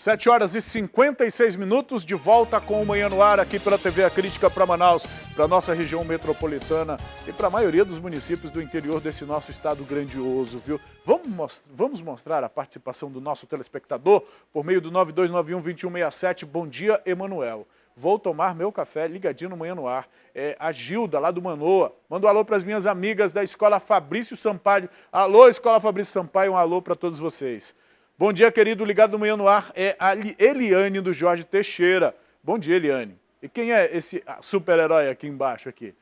7 horas e 56 minutos, de volta com o Manhã no Ar, aqui pela TV A Crítica para Manaus, para a nossa região metropolitana e para a maioria dos municípios do interior desse nosso estado grandioso, viu? Vamos mostrar a participação do nosso telespectador por meio do 9291-2167. Bom dia, Emanuel. Vou tomar meu café ligadinho no Manhã no Ar. É a Gilda, lá do Manoa. Manda um alô para as minhas amigas da Escola Fabrício Sampaio. Alô, Escola Fabrício Sampaio, um alô para todos vocês. Bom dia, querido, ligado no Manhã no Ar, é a Eliane do Jorge Teixeira. Bom dia, Eliane. E quem é esse super-herói aqui embaixo? Aqui?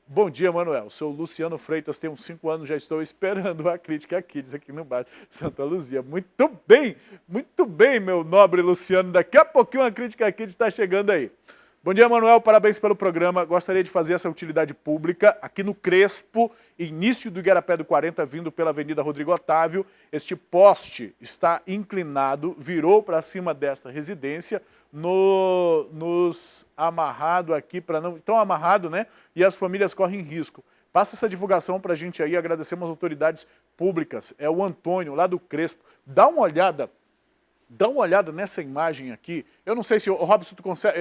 Bom dia, Manuel. Sou Luciano Freitas, tenho 5 anos, já estou esperando a Crítica Kids aqui no bairro Santa Luzia. Muito bem, meu nobre Luciano. Daqui a pouquinho a Crítica Kids está chegando aí. Bom dia, Manuel, parabéns pelo programa. Gostaria de fazer essa utilidade pública aqui no Crespo, início do Igarapé do 40, vindo pela Avenida Rodrigo Otávio. Este poste está inclinado, virou para cima desta residência, nos amarrado aqui, para não... Estão amarrado, né? E as famílias correm risco. Passa essa divulgação para a gente aí, agradecemos as autoridades públicas. É o Antônio, lá do Crespo. Dá uma olhada nessa imagem aqui. Eu não sei se... Robson, tu consegue...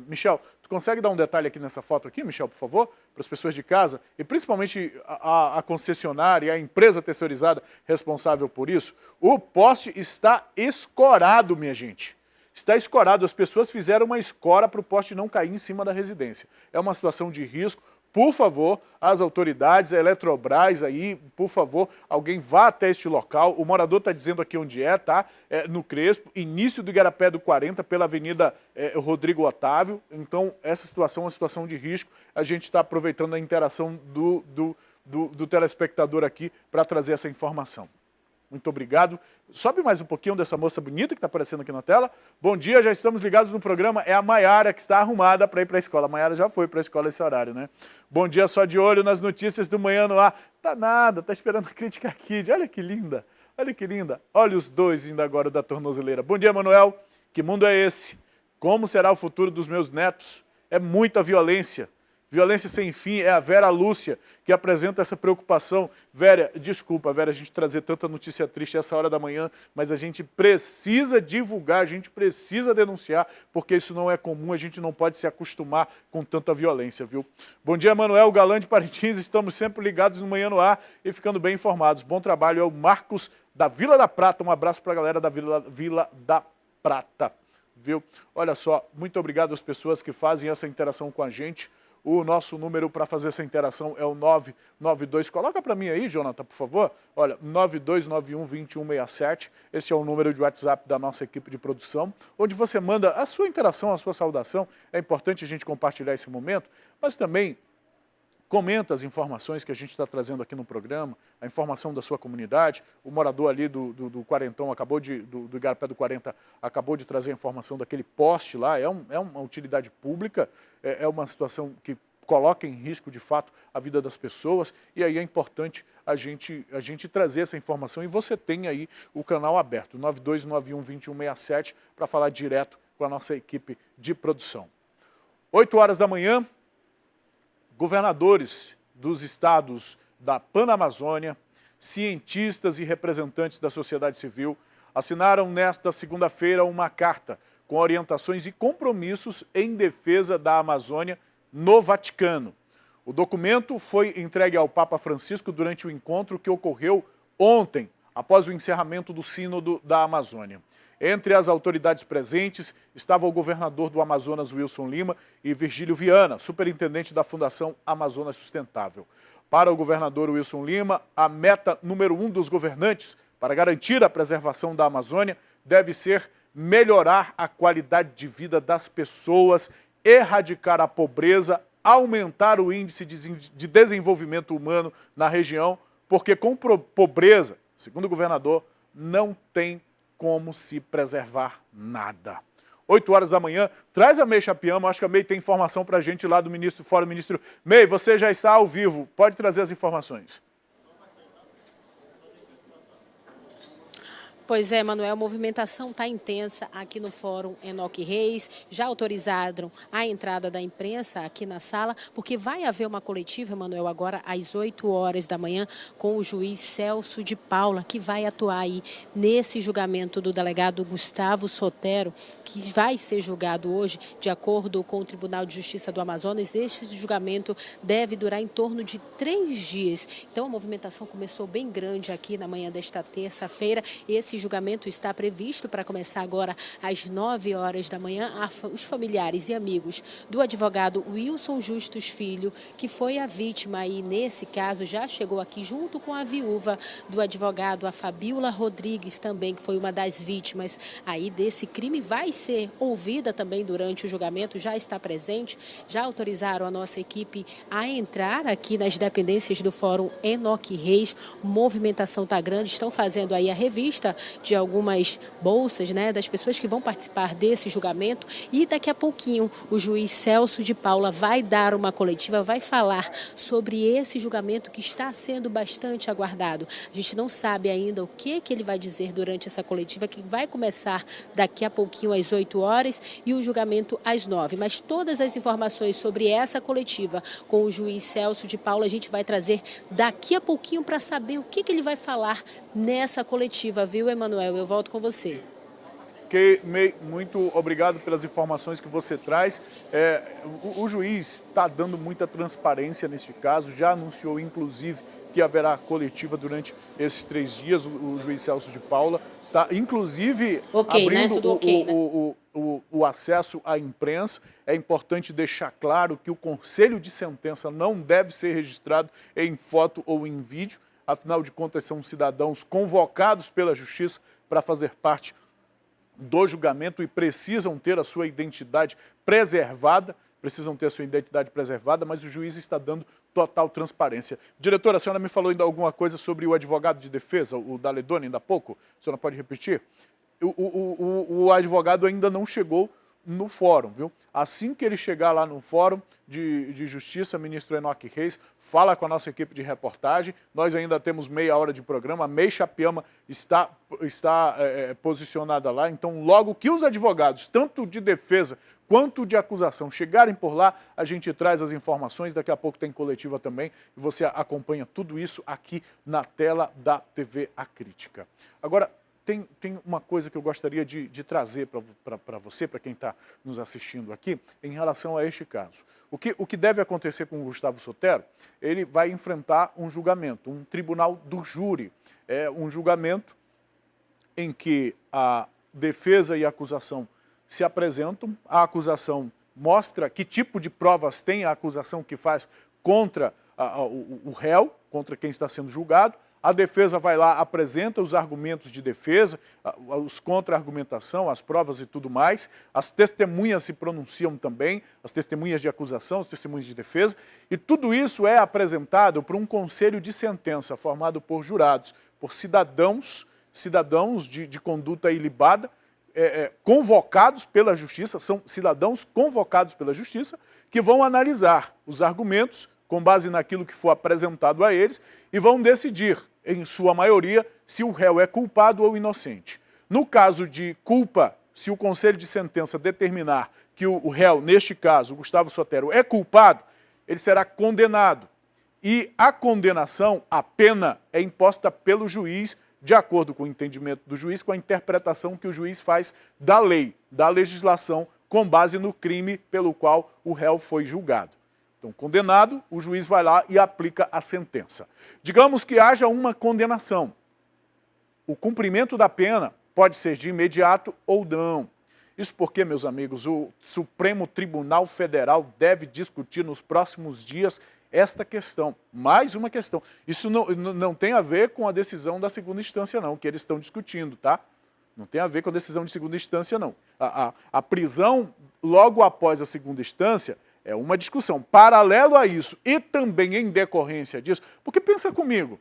Michel, tu consegue dar um detalhe aqui nessa foto aqui, Michel, por favor? Para as pessoas de casa. E principalmente a concessionária, a empresa terceirizada responsável por isso. O poste está escorado, minha gente. Está escorado. As pessoas fizeram uma escora para o poste não cair em cima da residência. É uma situação de risco. Por favor, as autoridades, a Eletrobras aí, por favor, alguém vá até este local. O morador está dizendo aqui onde é, tá? É no Crespo, início do Igarapé do 40, pela Avenida Rodrigo Otávio. Então, essa situação é uma situação de risco. A gente está aproveitando a interação do telespectador aqui para trazer essa informação. Muito obrigado. Sobe mais um pouquinho dessa moça bonita que está aparecendo aqui na tela. Bom dia, já estamos ligados no programa. É a Maiara que está arrumada para ir para a escola. A Maiara já foi para a escola esse horário, né? Bom dia, só de olho nas notícias do Manhã no Ar. Tá nada, tá esperando a Crítica Kid. Olha que linda, olha que linda. Olha os dois indo agora da tornozeleira. Bom dia, Manuel. Que mundo é esse? Como será o futuro dos meus netos? É muita violência. Violência sem fim. É a Vera Lúcia que apresenta essa preocupação. Vera, desculpa, Vera, a gente trazer tanta notícia triste essa hora da manhã, mas a gente precisa divulgar, a gente precisa denunciar, porque isso não é comum, a gente não pode se acostumar com tanta violência, viu? Bom dia, Manuel, Galã de Parintins, estamos sempre ligados no Manhã no Ar e ficando bem informados. Bom trabalho, é o Marcos da Vila da Prata, um abraço para a galera da Vila da Prata, viu? Olha só, muito obrigado às pessoas que fazem essa interação com a gente. O nosso número para fazer essa interação é o 992. Coloca para mim aí, Jonathan, por favor. Olha, 9291-2167. Esse é o número de WhatsApp da nossa equipe de produção, onde você manda a sua interação, a sua saudação. É importante a gente compartilhar esse momento, mas também comenta as informações que a gente está trazendo aqui no programa, a informação da sua comunidade. O morador ali do Quarentão, do Igarapé do 40, acabou de trazer a informação daquele poste lá. É uma utilidade pública, é uma situação que coloca em risco, de fato, a vida das pessoas. E aí é importante a gente trazer essa informação. E você tem aí o canal aberto, 9291-2167, para falar direto com a nossa equipe de produção. 8 horas da manhã. Governadores dos estados da Panamazônia, cientistas e representantes da sociedade civil assinaram nesta segunda-feira uma carta com orientações e compromissos em defesa da Amazônia no Vaticano. O documento foi entregue ao Papa Francisco durante o encontro que ocorreu ontem, após o encerramento do Sínodo da Amazônia. Entre as autoridades presentes estava o governador do Amazonas, Wilson Lima, e Virgílio Viana, superintendente da Fundação Amazonas Sustentável. Para o governador Wilson Lima, a meta número 1 dos governantes para garantir a preservação da Amazônia deve ser melhorar a qualidade de vida das pessoas, erradicar a pobreza, aumentar o índice de desenvolvimento humano na região, porque com pobreza, segundo o governador, não tem como se preservar nada. 8 horas da manhã, traz a May Chapiamo, acho que a May tem informação para a gente lá do Fórum Ministro. May, você já está ao vivo, pode trazer as informações. Pois é, Manuel, a movimentação está intensa aqui no Fórum Enoque Reis. Já autorizaram a entrada da imprensa aqui na sala, porque vai haver uma coletiva, Manuel, agora às 8 horas da manhã, com o juiz Celso de Paula, que vai atuar aí nesse julgamento do delegado Gustavo Sotero, que vai ser julgado hoje, de acordo com o Tribunal de Justiça do Amazonas. Este julgamento deve durar em torno de 3 dias. Então, a movimentação começou bem grande aqui na manhã desta terça-feira. Esse julgamento está previsto para começar agora às 9 horas da manhã. Os familiares e amigos do advogado Wilson Justus Filho, que foi a vítima e nesse caso já chegou aqui junto com a viúva do advogado, a Fabiola Rodrigues, também, que foi uma das vítimas aí desse crime, vai ser ouvida também durante o julgamento, já está presente, já autorizaram a nossa equipe a entrar aqui nas dependências do Fórum Enoque Reis. Movimentação está grande, estão fazendo aí a revista de algumas bolsas, né, das pessoas que vão participar desse julgamento, e daqui a pouquinho o juiz Celso de Paula vai dar uma coletiva, vai falar sobre esse julgamento que está sendo bastante aguardado. A gente não sabe ainda o que ele vai dizer durante essa coletiva, que vai começar daqui a pouquinho às 8 horas e o julgamento às 9. Mas todas as informações sobre essa coletiva com o juiz Celso de Paula a gente vai trazer daqui a pouquinho para saber o que ele vai falar nessa coletiva, viu, Emanuel? Eu volto com você. Ok, muito obrigado pelas informações que você traz. O juiz está dando muita transparência neste caso, já anunciou inclusive que haverá coletiva durante esses 3 dias, o juiz Celso de Paula está inclusive abrindo, né? O acesso à imprensa. É importante deixar claro que o conselho de sentença não deve ser registrado em foto ou em vídeo, afinal de contas são cidadãos convocados pela justiça para fazer parte do julgamento e precisam ter a sua identidade preservada, mas o juiz está dando total transparência. Diretora, a senhora me falou ainda alguma coisa sobre o advogado de defesa, o Daledoni, ainda há pouco? A senhora pode repetir? O advogado ainda não chegou no fórum, viu? Assim que ele chegar lá no fórum de justiça, ministro Enoque Reis fala com a nossa equipe de reportagem. Nós ainda temos meia hora de programa, a Meixa Piama está posicionada lá, então logo que os advogados, tanto de defesa quanto de acusação, chegarem por lá, a gente traz as informações. Daqui a pouco tem coletiva também e você acompanha tudo isso aqui na tela da TV A Crítica. Agora, tem uma coisa que eu gostaria de trazer para você, para quem está nos assistindo aqui, em relação a este caso. O que deve acontecer com o Gustavo Sotero? Ele vai enfrentar um julgamento, um tribunal do júri. É um julgamento em que a defesa e a acusação se apresentam, a acusação mostra que tipo de provas tem a acusação que faz contra o réu, contra quem está sendo julgado. A defesa vai lá, apresenta os argumentos de defesa, os contra-argumentação, as provas e tudo mais. As testemunhas se pronunciam também, as testemunhas de acusação, as testemunhas de defesa. E tudo isso é apresentado por um conselho de sentença formado por jurados, por cidadãos de conduta ilibada, convocados pela justiça, são cidadãos convocados pela justiça, que vão analisar os argumentos com base naquilo que for apresentado a eles e vão decidir, em sua maioria, se o réu é culpado ou inocente. No caso de culpa, se o conselho de sentença determinar que o réu, neste caso, o Gustavo Sotero, é culpado, ele será condenado. E a condenação, a pena, é imposta pelo juiz, de acordo com o entendimento do juiz, com a interpretação que o juiz faz da lei, da legislação, com base no crime pelo qual o réu foi julgado. Então, condenado, o juiz vai lá e aplica a sentença. Digamos que haja uma condenação. O cumprimento da pena pode ser de imediato ou não. Isso porque, meus amigos, o Supremo Tribunal Federal deve discutir nos próximos dias esta questão. Mais uma questão. Isso não tem a ver com a decisão da segunda instância, não, que eles estão discutindo, tá? Não tem a ver com a decisão de segunda instância, não. A prisão, logo após a segunda instância, é uma discussão. Paralelo a isso e também em decorrência disso, porque pensa comigo,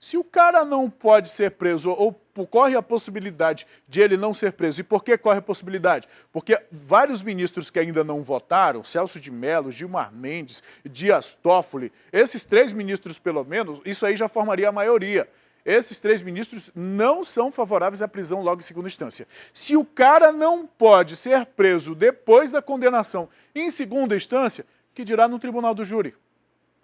se o cara não pode ser preso ou corre a possibilidade de ele não ser preso, e por que corre a possibilidade? Porque vários ministros que ainda não votaram, Celso de Mello, Gilmar Mendes, Dias Toffoli, esses 3 ministros pelo menos, isso aí já formaria a maioria. esses 3 ministros não são favoráveis à prisão logo em segunda instância. Se o cara não pode ser preso depois da condenação em segunda instância, que dirá no tribunal do júri?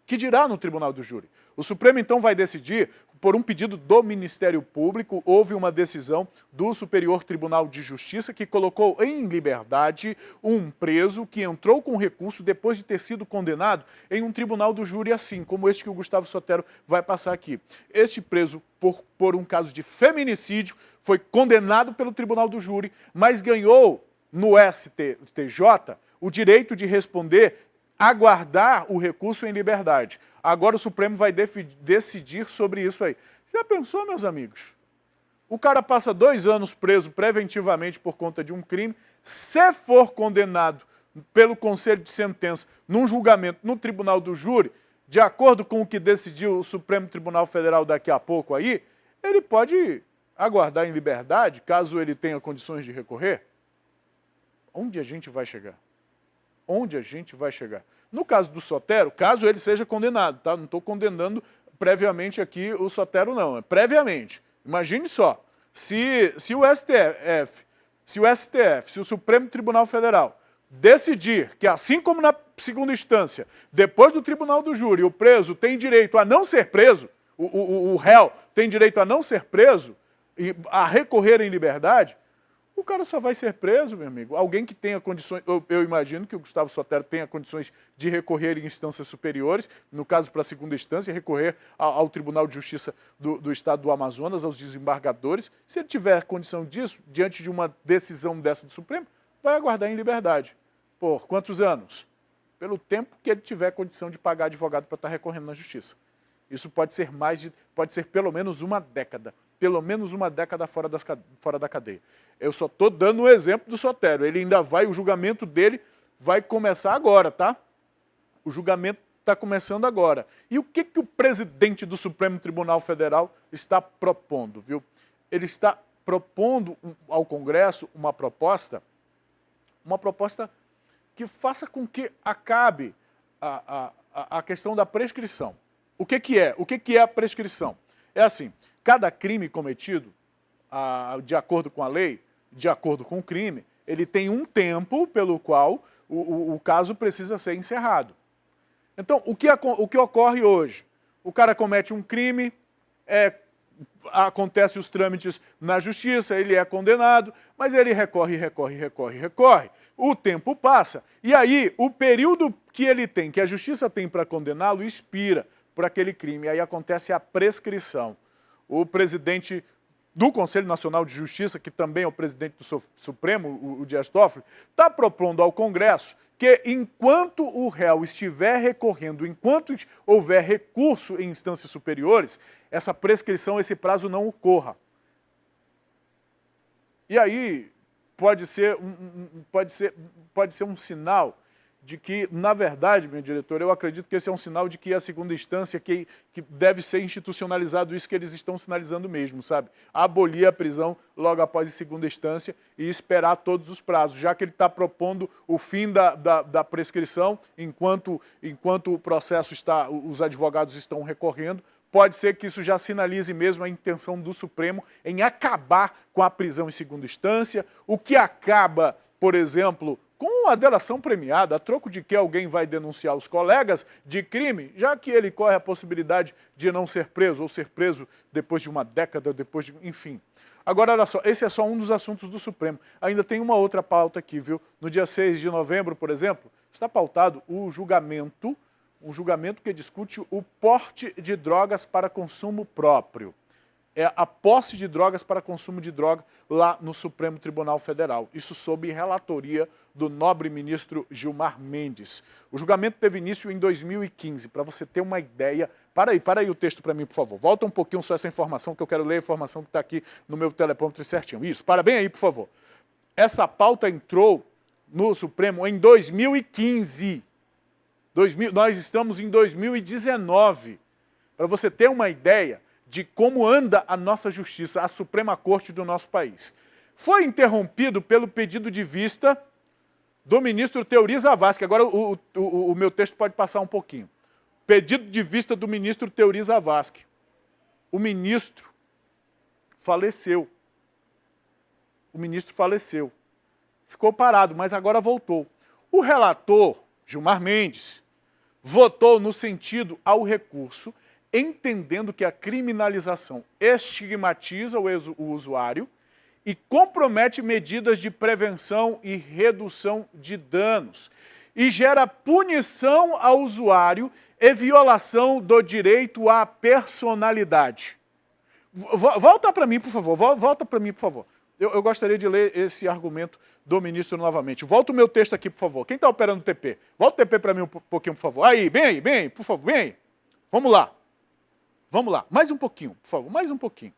Que dirá no tribunal do júri? O Supremo, então, vai decidir, por um pedido do Ministério Público, houve uma decisão do Superior Tribunal de Justiça que colocou em liberdade um preso que entrou com recurso depois de ter sido condenado em um tribunal do júri assim, como este que o Gustavo Sotero vai passar aqui. Este preso, por um caso de feminicídio, foi condenado pelo tribunal do júri, mas ganhou no STJ o direito de responder, aguardar o recurso em liberdade. Agora o Supremo vai decidir sobre isso aí. Já pensou, meus amigos? O cara passa 2 anos preso preventivamente por conta de um crime, se for condenado pelo Conselho de Sentença num julgamento no Tribunal do Júri, de acordo com o que decidiu o Supremo Tribunal Federal daqui a pouco aí, ele pode aguardar em liberdade, caso ele tenha condições de recorrer. Onde a gente vai chegar? Onde a gente vai chegar? No caso do Sotero, caso ele seja condenado, tá? Não estou condenando previamente aqui o Sotero, não, é previamente. Imagine só, se o STF, se o Supremo Tribunal Federal decidir que, assim como na segunda instância, depois do Tribunal do Júri, o preso tem direito a não ser preso, o réu tem direito a não ser preso, e a recorrer em liberdade, o cara só vai ser preso, meu amigo. Alguém que tenha condições, eu imagino que o Gustavo Sotero tenha condições de recorrer em instâncias superiores, no caso para a segunda instância, recorrer ao Tribunal de Justiça do Estado do Amazonas, aos desembargadores. Se ele tiver condição disso, diante de uma decisão dessa do Supremo, vai aguardar em liberdade. Por quantos anos? Pelo tempo que ele tiver condição de pagar advogado para estar recorrendo na Justiça. Isso pode ser pode ser pelo menos uma década. Pelo menos uma década fora da cadeia. Eu só estou dando um exemplo do Sotero. Ele ainda vai, o julgamento dele vai começar agora, tá? O julgamento está começando agora. E o que o presidente do Supremo Tribunal Federal está propondo, viu? Ele está propondo ao Congresso uma proposta que faça com que acabe a questão da prescrição. O que é? O que é a prescrição? É assim, cada crime cometido, de acordo com a lei, de acordo com o crime, ele tem um tempo pelo qual o caso precisa ser encerrado. Então, o que ocorre hoje? O cara comete um crime, acontece os trâmites na justiça, ele é condenado, mas ele recorre. O tempo passa, e aí o período que ele tem, que a justiça tem para condená-lo, expira por aquele crime. Aí acontece a prescrição. O presidente do Conselho Nacional de Justiça, que também é o presidente do Supremo, o Dias Toffoli, está propondo ao Congresso que, enquanto o réu estiver recorrendo, enquanto houver recurso em instâncias superiores, essa prescrição, esse prazo não ocorra. E aí pode ser um sinal de que, na verdade, meu diretor, eu acredito que esse é um sinal de que a segunda instância, que deve ser institucionalizado isso que eles estão sinalizando mesmo, sabe? Abolir a prisão logo após a segunda instância e esperar todos os prazos, já que ele está propondo o fim da prescrição, enquanto o processo os advogados estão recorrendo, pode ser que isso já sinalize mesmo a intenção do Supremo em acabar com a prisão em segunda instância, o que acaba, por exemplo, com a delação premiada, a troco de que alguém vai denunciar os colegas de crime, já que ele corre a possibilidade de não ser preso, ou ser preso depois de uma década, enfim. Agora, olha só, esse é só um dos assuntos do Supremo. Ainda tem uma outra pauta aqui, viu? No dia 6 de novembro, por exemplo, está pautado um julgamento que discute o porte de drogas para consumo próprio. É a posse de drogas para consumo de droga lá no Supremo Tribunal Federal. Isso sob relatoria do nobre ministro Gilmar Mendes. O julgamento teve início em 2015, para você ter uma ideia. Para aí o texto para mim, por favor. Volta um pouquinho só essa informação, que eu quero ler a informação que está aqui no meu teleprompter certinho. Isso, para bem aí, por favor. Essa pauta entrou no Supremo em 2015. Nós estamos em 2019. Para você ter uma ideia de como anda a nossa justiça, a Suprema Corte do nosso país. Foi interrompido pelo pedido de vista do ministro Teori Zavascki. Agora o meu texto pode passar um pouquinho. Pedido de vista do ministro Teori Zavascki. O ministro faleceu. O ministro faleceu. Ficou parado, mas agora voltou. O relator, Gilmar Mendes, votou no sentido ao recurso, entendendo que a criminalização estigmatiza o usuário e compromete medidas de prevenção e redução de danos e gera punição ao usuário e violação do direito à personalidade. Volta para mim, por favor. Volta para mim, por favor. Eu gostaria de ler esse argumento do ministro novamente. Volta o meu texto aqui, por favor. Quem está operando o TP? Volta o TP para mim um pouquinho, por favor. Aí, bem aí, por favor, bem aí. Vamos lá. Vamos lá. Mais um pouquinho, por favor, mais um pouquinho.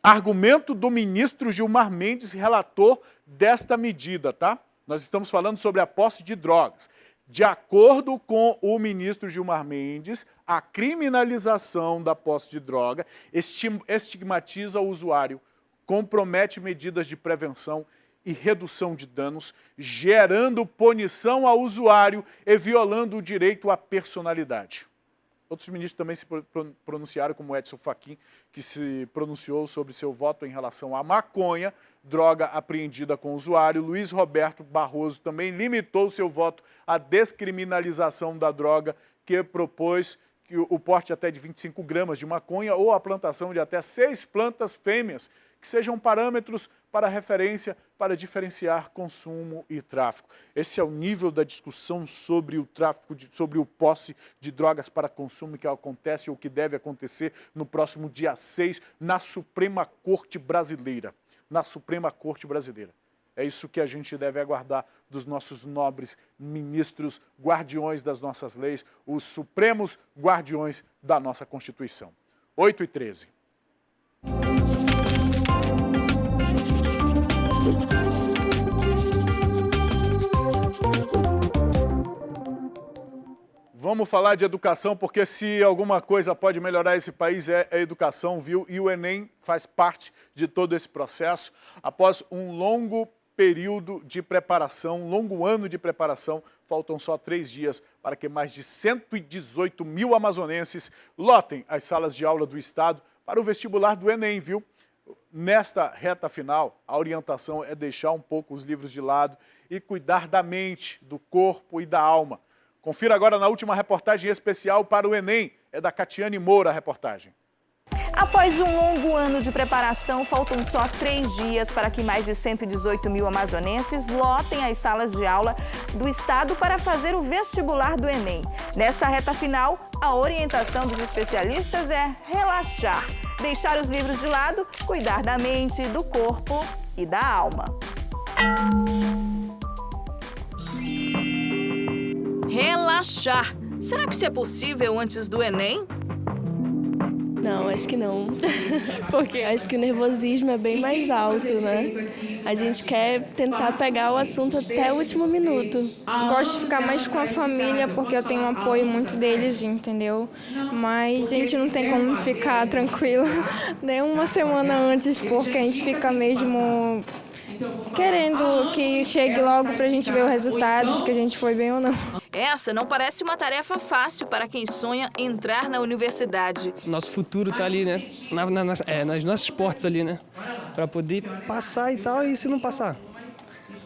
Argumento do ministro Gilmar Mendes, relator desta medida, tá? Nós estamos falando sobre a posse de drogas. De acordo com o ministro Gilmar Mendes, a criminalização da posse de droga estigmatiza o usuário, compromete medidas de prevenção e redução de danos, gerando punição ao usuário e violando o direito à personalidade. Outros ministros também se pronunciaram, como Edson Fachin, que se pronunciou sobre seu voto em relação à maconha, droga apreendida com o usuário. Luiz Roberto Barroso também limitou seu voto à descriminalização da droga, que propôs que o porte até de 25 gramas de maconha ou a plantação de até 6 plantas fêmeas, que sejam parâmetros para referência para diferenciar consumo e tráfico. Esse é o nível da discussão sobre o tráfico, sobre o posse de drogas para consumo que acontece ou que deve acontecer no próximo dia 6 na Suprema Corte Brasileira. Na Suprema Corte Brasileira. É isso que a gente deve aguardar dos nossos nobres ministros, guardiões das nossas leis, os supremos guardiões da nossa Constituição. 8h13. Vamos falar de educação, porque se alguma coisa pode melhorar esse país é a educação, viu? E o Enem faz parte de todo esse processo. Após um longo período de preparação, um longo ano de preparação, faltam só 3 dias para que mais de 118 mil amazonenses lotem as salas de aula do Estado para o vestibular do Enem, viu? Nesta reta final, a orientação é deixar um pouco os livros de lado e cuidar da mente, do corpo e da alma. Confira agora na última reportagem especial para o Enem. É da Catiane Moura a reportagem. Após um longo ano de preparação, faltam só 3 dias para que mais de 118 mil amazonenses lotem as salas de aula do Estado para fazer o vestibular do Enem. Nessa reta final, a orientação dos especialistas é relaxar, deixar os livros de lado, cuidar da mente, do corpo e da alma. Relaxar. Será que isso é possível antes do Enem? Não, acho que não. Porque acho que o nervosismo é bem mais alto, né? A gente quer tentar pegar o assunto até o último minuto. Gosto de ficar mais com a família porque eu tenho um apoio muito deles, entendeu? Mas a gente não tem como ficar tranquilo nem uma semana antes, porque a gente fica mesmo querendo que chegue logo pra gente ver o resultado de que a gente foi bem ou não. Essa não parece uma tarefa fácil para quem sonha entrar na universidade. Nosso futuro tá ali, né? Nas nossas portas ali, né? Para poder passar e tal, e se não passar?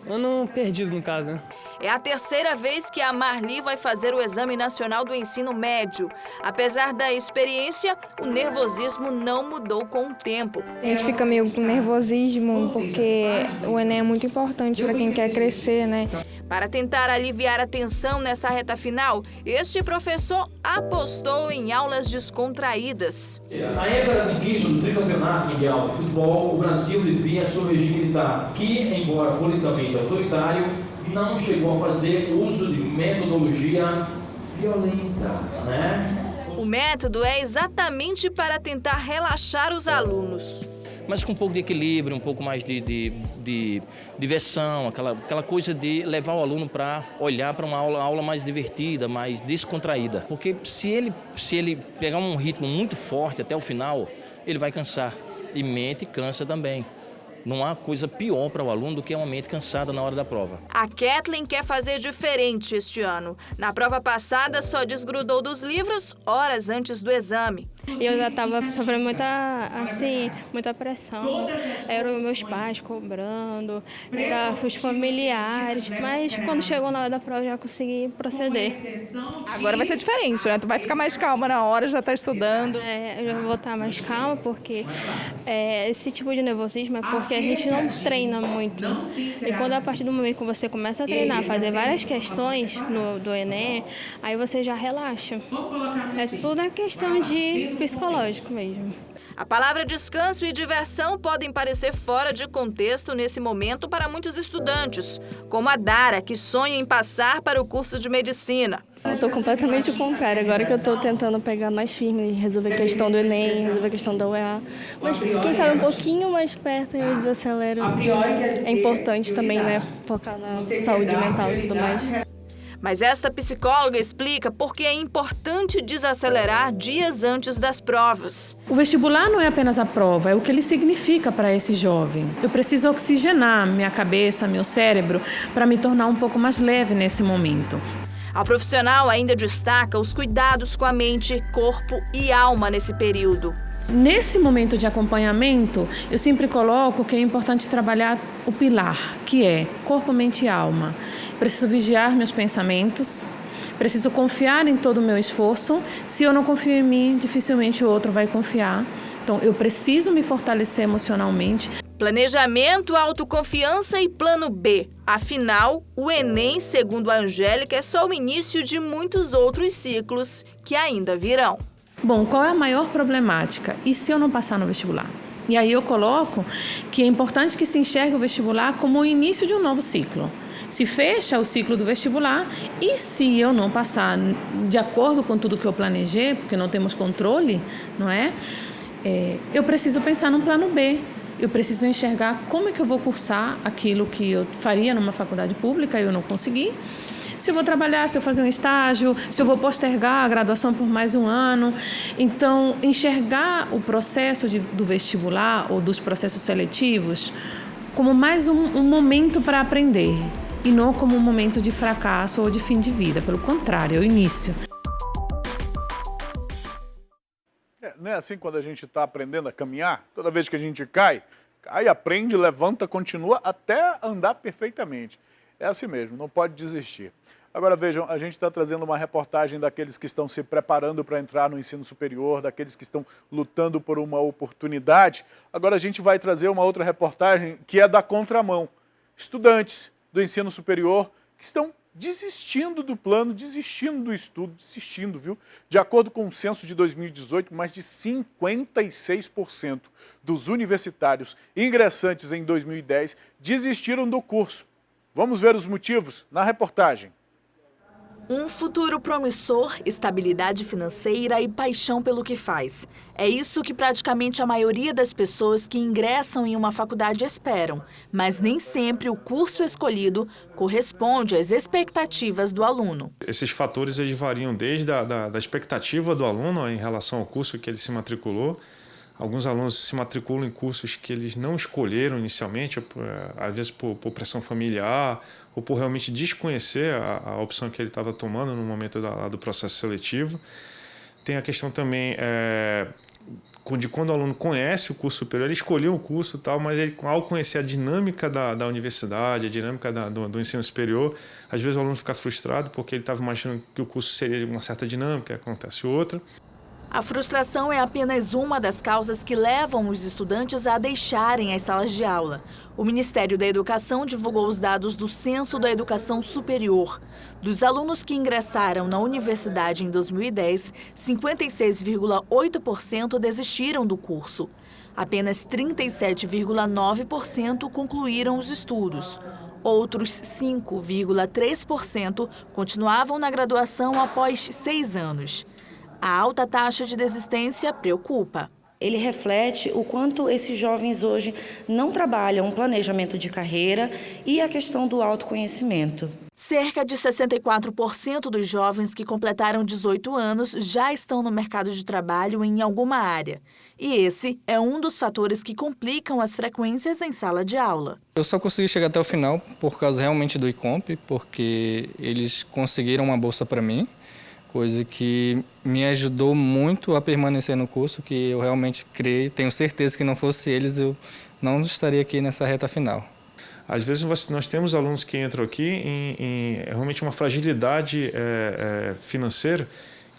Ano perdido, no caso, né? É a 3ª vez que a Marli vai fazer o Exame Nacional do Ensino Médio. Apesar da experiência, o nervosismo não mudou com o tempo. A gente fica meio com nervosismo porque o Enem é muito importante para quem quer crescer, né? Para tentar aliviar a tensão nessa reta final, este professor apostou em aulas descontraídas. Na época da conquista do tricampeonato mundial de futebol, o Brasil vivia sob o regime militar, que, embora politicamente autoritário, não chegou a fazer uso de metodologia violenta, né? O método é exatamente para tentar relaxar os alunos. Mas com um pouco de equilíbrio, um pouco mais de diversão, aquela coisa de levar o aluno para olhar para uma aula mais divertida, mais descontraída. Porque se ele pegar um ritmo muito forte até o final, ele vai cansar. E mente cansa também. Não há coisa pior para o aluno do que uma mente cansada na hora da prova. A Kathleen quer fazer diferente este ano. Na prova passada, só desgrudou dos livros horas antes do exame. E eu já estava sofrendo muita pressão. Eram meus pais cobrando, para os familiares, mas quando chegou na hora da prova eu já consegui proceder. Agora vai ser diferente, né? Tu vai ficar mais calma na hora, já está estudando. Eu já vou estar mais calma, porque esse tipo de nervosismo é porque a gente não treina muito. E quando a partir do momento que você começa a treinar, fazer várias questões do Enem, aí você já relaxa. É tudo a questão de psicológico mesmo. A palavra descanso e diversão podem parecer fora de contexto nesse momento para muitos estudantes, como a Dara, que sonha em passar para o curso de medicina. Eu estou completamente o contrário, agora que eu estou tentando pegar mais firme e resolver a questão do Enem, resolver a questão da UEA. Mas quem sabe um pouquinho mais perto eu desacelero. É importante também, né, focar na saúde mental e tudo mais. Mas esta psicóloga explica por que é importante desacelerar dias antes das provas. O vestibular não é apenas a prova, é o que ele significa para esse jovem. Eu preciso oxigenar minha cabeça, meu cérebro, para me tornar um pouco mais leve nesse momento. A profissional ainda destaca os cuidados com a mente, corpo e alma nesse período. Nesse momento de acompanhamento, eu sempre coloco que é importante trabalhar o pilar, que é corpo, mente e alma. Preciso vigiar meus pensamentos, preciso confiar em todo o meu esforço. Se eu não confio em mim, dificilmente o outro vai confiar. Então, eu preciso me fortalecer emocionalmente. Planejamento, autoconfiança e plano B. Afinal, o Enem, segundo a Angélica, é só o início de muitos outros ciclos que ainda virão. Bom, qual é a maior problemática? E se eu não passar no vestibular? E aí eu coloco que é importante que se enxergue o vestibular como o início de um novo ciclo. Se fecha o ciclo do vestibular e se eu não passar de acordo com tudo que eu planejei, porque não temos controle, não é? Eu preciso pensar num plano B. Eu preciso enxergar como é que eu vou cursar aquilo que eu faria numa faculdade pública e eu não consegui. Se eu vou trabalhar, se eu fazer um estágio, se eu vou postergar a graduação por mais um ano. Então, enxergar o processo do vestibular ou dos processos seletivos como mais um momento para aprender e não como um momento de fracasso ou de fim de vida. Pelo contrário, é o início. Não é assim quando a gente está aprendendo a caminhar? Toda vez que a gente cai, aprende, levanta, continua até andar perfeitamente. É assim mesmo, não pode desistir. Agora vejam, a gente está trazendo uma reportagem daqueles que estão se preparando para entrar no ensino superior, daqueles que estão lutando por uma oportunidade. Agora a gente vai trazer uma outra reportagem que é da contramão. Estudantes do ensino superior que estão desistindo do plano, desistindo do estudo, desistindo, viu? De acordo com o censo de 2018, mais de 56% dos universitários ingressantes em 2010 desistiram do curso. Vamos ver os motivos na reportagem. Um futuro promissor, estabilidade financeira e paixão pelo que faz. É isso que praticamente a maioria das pessoas que ingressam em uma faculdade esperam, mas nem sempre o curso escolhido corresponde às expectativas do aluno. Esses fatores eles variam desde da expectativa do aluno em relação ao curso que ele se matriculou. Alguns alunos se matriculam em cursos que eles não escolheram inicialmente, às vezes por pressão familiar ou por realmente desconhecer a opção que ele estava tomando no momento do processo seletivo. Tem a questão também de quando o aluno conhece o curso superior, ele escolheu o curso e tal, mas ele, ao conhecer a dinâmica da universidade, a dinâmica do ensino superior, às vezes o aluno fica frustrado porque ele estava imaginando que o curso seria uma certa dinâmica, acontece outra. A frustração é apenas uma das causas que levam os estudantes a deixarem as salas de aula. O Ministério da Educação divulgou os dados do Censo da Educação Superior. Dos alunos que ingressaram na universidade em 2010, 56,8% desistiram do curso. Apenas 37,9% concluíram os estudos. Outros 5,3% continuavam na graduação após 6 anos. A alta taxa de desistência preocupa. Ele reflete o quanto esses jovens hoje não trabalham um planejamento de carreira e a questão do autoconhecimento. Cerca de 64% dos jovens que completaram 18 anos já estão no mercado de trabalho em alguma área. E esse é um dos fatores que complicam as frequências em sala de aula. Eu só consegui chegar até o final por causa realmente do ICOMP, porque eles conseguiram uma bolsa para mim. coisa que me ajudou muito a permanecer no curso, que eu realmente creio, tenho certeza que não fosse eles, eu não estaria aqui nessa reta final. Às vezes nós temos alunos que entram aqui em realmente uma fragilidade financeira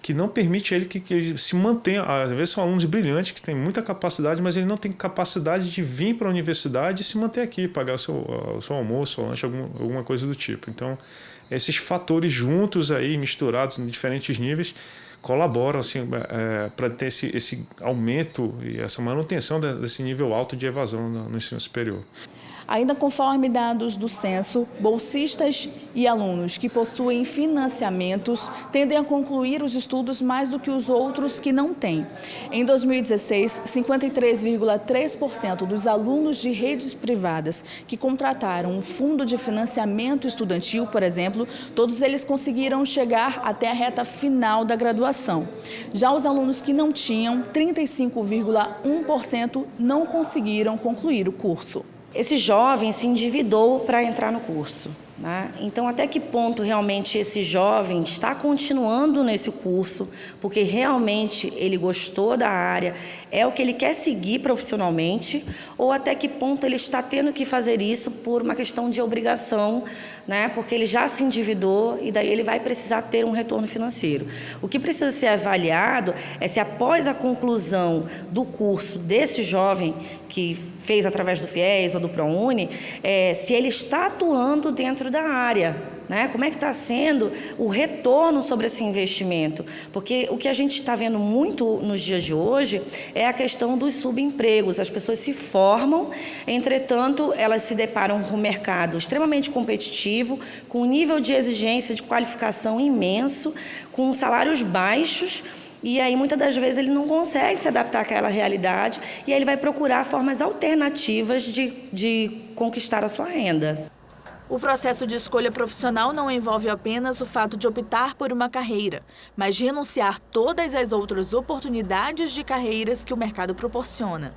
que não permite ele que ele se mantenha. Às vezes são alunos brilhantes que têm muita capacidade, mas ele não tem capacidade de vir para a universidade e se manter aqui, pagar o seu almoço, o lanche, alguma coisa do tipo. Então, esses fatores juntos aí, misturados em diferentes níveis, colaboram assim, para ter esse aumento e essa manutenção desse nível alto de evasão no ensino superior. Ainda conforme dados do censo, bolsistas e alunos que possuem financiamentos tendem a concluir os estudos mais do que os outros que não têm. Em 2016, 53,3% dos alunos de redes privadas que contrataram um fundo de financiamento estudantil, por exemplo, todos eles conseguiram chegar até a reta final da graduação. Já os alunos que não tinham, 35,1% não conseguiram concluir o curso. Esse jovem se endividou para entrar no curso, né? Então, até que ponto realmente esse jovem está continuando nesse curso, porque realmente ele gostou da área, é o que ele quer seguir profissionalmente, ou até que ponto ele está tendo que fazer isso por uma questão de obrigação, né? Porque ele já se endividou e daí ele vai precisar ter um retorno financeiro. O que precisa ser avaliado é se após a conclusão do curso desse jovem que fez através do FIES ou do ProUni, se ele está atuando dentro da área, né? Como é que está sendo o retorno sobre esse investimento? Porque o que a gente está vendo muito nos dias de hoje é a questão dos subempregos. As pessoas se formam, entretanto, elas se deparam com um mercado extremamente competitivo, com um nível de exigência de qualificação imenso, com salários baixos. E aí, muitas das vezes, ele não consegue se adaptar àquela realidade e aí ele vai procurar formas alternativas de conquistar a sua renda. O processo de escolha profissional não envolve apenas o fato de optar por uma carreira, mas de renunciar todas as outras oportunidades de carreiras que o mercado proporciona.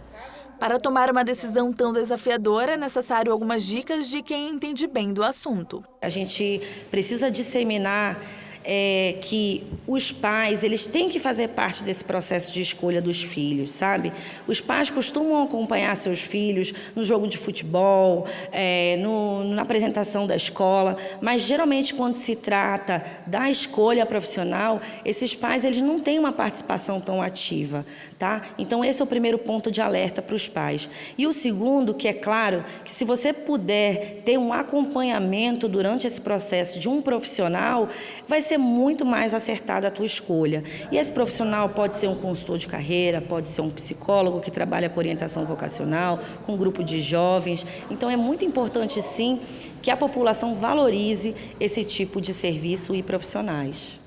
Para tomar uma decisão tão desafiadora, é necessário algumas dicas de quem entende bem do assunto. A gente precisa disseminar que os pais, eles têm que fazer parte desse processo de escolha dos filhos, sabe? Os pais costumam acompanhar seus filhos no jogo de futebol, na apresentação da escola, mas geralmente quando se trata da escolha profissional, esses pais, eles não têm uma participação tão ativa, tá? Então esse é o primeiro ponto de alerta para os pais. E o segundo, que é claro, que se você puder ter um acompanhamento durante esse processo de um profissional, vai ser muito mais acertada a tua escolha. E esse profissional pode ser um consultor de carreira, pode ser um psicólogo que trabalha com orientação vocacional, com um grupo de jovens. Então é muito importante, sim, que a população valorize esse tipo de serviço e profissionais.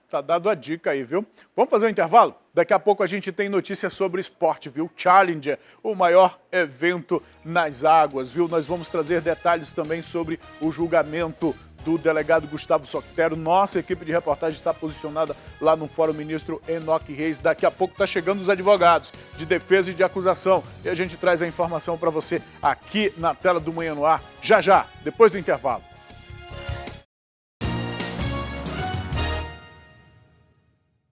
Tá dado a dica aí, viu? Vamos fazer um intervalo? Daqui a pouco a gente tem notícias sobre esporte, viu? Challenger, o maior evento nas águas, viu? Nós vamos trazer detalhes também sobre o julgamento do delegado Gustavo Sotero. Nossa equipe de reportagem está posicionada lá no Fórum Ministro Enoque Reis. Daqui a pouco está chegando os advogados de defesa e de acusação. E a gente traz a informação para você aqui na tela do Manhã no Ar, já, depois do intervalo.